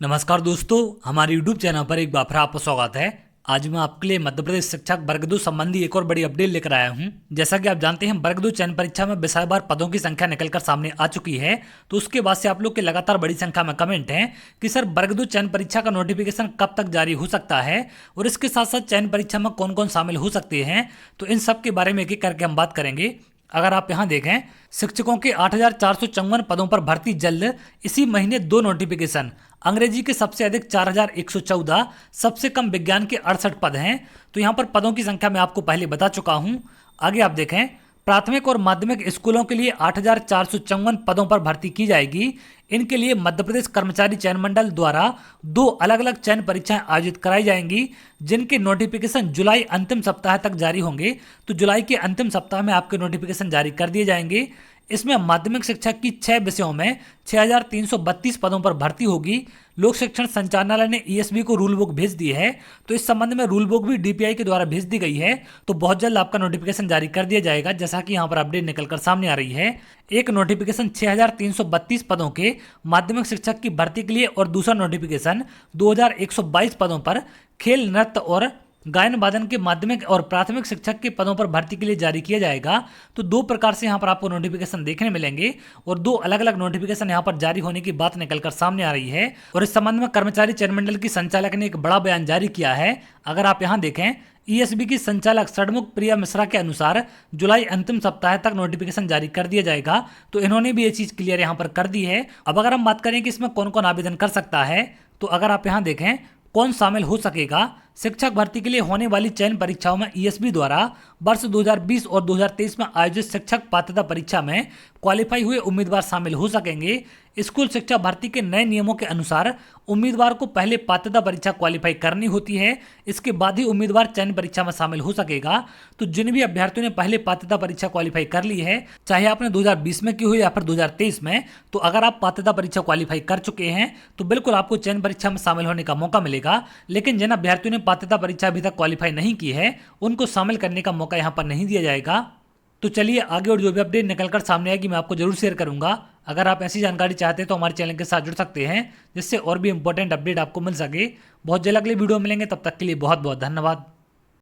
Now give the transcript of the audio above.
नमस्कार दोस्तों, हमारे YouTube चैनल पर एक बार फिर आपका स्वागत है। आज मैं आपके लिए मध्य प्रदेश शिक्षक वर्ग 2 संबंधी एक और बड़ी अपडेट लेकर आया हूं। जैसा कि आप जानते हैं, वर्ग 2 चयन परीक्षा में विषयवार पदों की संख्या निकलकर सामने आ चुकी है। तो उसके बाद से आप लोग के लगातार बड़ी संख्या में कमेंट हैं कि सर वर्ग 2 चयन परीक्षा का नोटिफिकेशन कब तक जारी हो सकता है और इसके साथ साथ चयन परीक्षा में कौन कौन शामिल हो सकते हैं। तो इन सब के बारे में एक एक करके हम बात करेंगे। अगर आप यहाँ देखें, शिक्षकों के 8,454 पदों पर भर्ती जल्द, इसी महीने 2 नोटिफिकेशन। अंग्रेजी के सबसे अधिक 4,114, सबसे कम विज्ञान के 68 पद हैं। तो यहाँ पर पदों की संख्या मैं आपको पहले बता चुका हूँ। आगे आप देखें, प्राथमिक और माध्यमिक स्कूलों के लिए 8,454 पदों पर भर्ती की जाएगी। इनके लिए मध्य प्रदेश कर्मचारी चयन मंडल द्वारा 2 अलग अलग चयन परीक्षाएं आयोजित कराई जाएंगी, जिनके नोटिफिकेशन जुलाई अंतिम सप्ताह तक जारी होंगे। तो जुलाई के अंतिम सप्ताह में आपके नोटिफिकेशन जारी कर दिए जाएंगे। इसमें माध्यमिक शिक्षक की 6 विषयों में 6,332 पदों पर भर्ती होगी। लोक शिक्षण संचालनालय ने ईएसबी को रूल बुक भेज दी है। तो इस संबंध में रूल बुक भी डीपीआई के द्वारा भेज दी गई है। तो बहुत जल्द आपका नोटिफिकेशन जारी कर दिया जाएगा, जैसा कि यहाँ पर अपडेट निकलकर सामने आ रही है। एक नोटिफिकेशन 6,332 पदों के माध्यमिक शिक्षक की भर्ती के लिए और दूसरा नोटिफिकेशन 2,122 पदों पर खेल, नृत्य और गायन वादन के माध्यमिक और प्राथमिक शिक्षक के पदों पर भर्ती के लिए जारी किया जाएगा। तो 2 प्रकार से यहाँ पर आपको नोटिफिकेशन देखने मिलेंगे और 2 अलग अलग नोटिफिकेशन यहाँ पर जारी होने की बात निकलकर सामने आ रही है। और इस संबंध में कर्मचारी चयन मंडल की संचालक ने एक बड़ा बयान जारी किया है। अगर आप यहाँ देखें, ईएसबी की संचालक षडमुख प्रिया मिश्रा के अनुसार जुलाई अंतिम सप्ताह तक नोटिफिकेशन जारी कर दिया जाएगा। तो इन्होंने भी ये चीज क्लियर यहाँ पर कर दी है। अब अगर हम बात करें कि इसमें कौन कौन आवेदन कर सकता है, तो अगर आप यहाँ देखें कौन शामिल हो सकेगा, शिक्षक भर्ती के लिए होने वाली चयन परीक्षाओं में ईएसबी द्वारा वर्ष 2020 और 2023 में आयोजित शिक्षक पात्रता परीक्षा में क्वालिफाई हुए उम्मीदवार शामिल हो सकेंगे। स्कूल शिक्षा भर्ती के नए नियमों के अनुसार उम्मीदवार को पहले पात्रता परीक्षा क्वालिफाई करनी होती है, इसके बाद ही उम्मीदवार चयन परीक्षा में शामिल हो सकेगा। तो जिन भी अभ्यर्थियों ने पहले पात्रता परीक्षा क्वालिफाई कर ली है, चाहे आपने 2020 में की हो या फिर 2023 में, तो अगर आप पात्रता परीक्षा क्वालिफाई कर चुके हैं तो बिल्कुल आपको चयन परीक्षा में शामिल होने का मौका मिलेगा। लेकिन जिन अभ्यर्थियों ने पात्रता परीक्षा अभी तक क्वालिफाई नहीं की है, उनको शामिल करने का मौका यहाँ पर नहीं दिया जाएगा। तो चलिए आगे और जो भी अपडेट निकलकर सामने आएगी मैं आपको जरूर शेयर करूंगा। अगर आप ऐसी जानकारी चाहते हैं तो हमारे चैनल के साथ जुड़ सकते हैं, जिससे और भी इंपॉर्टेंट अपडेट आपको मिल सके। बहुत जल्द अगले वीडियो मिलेंगे, तब तक के लिए बहुत बहुत धन्यवाद।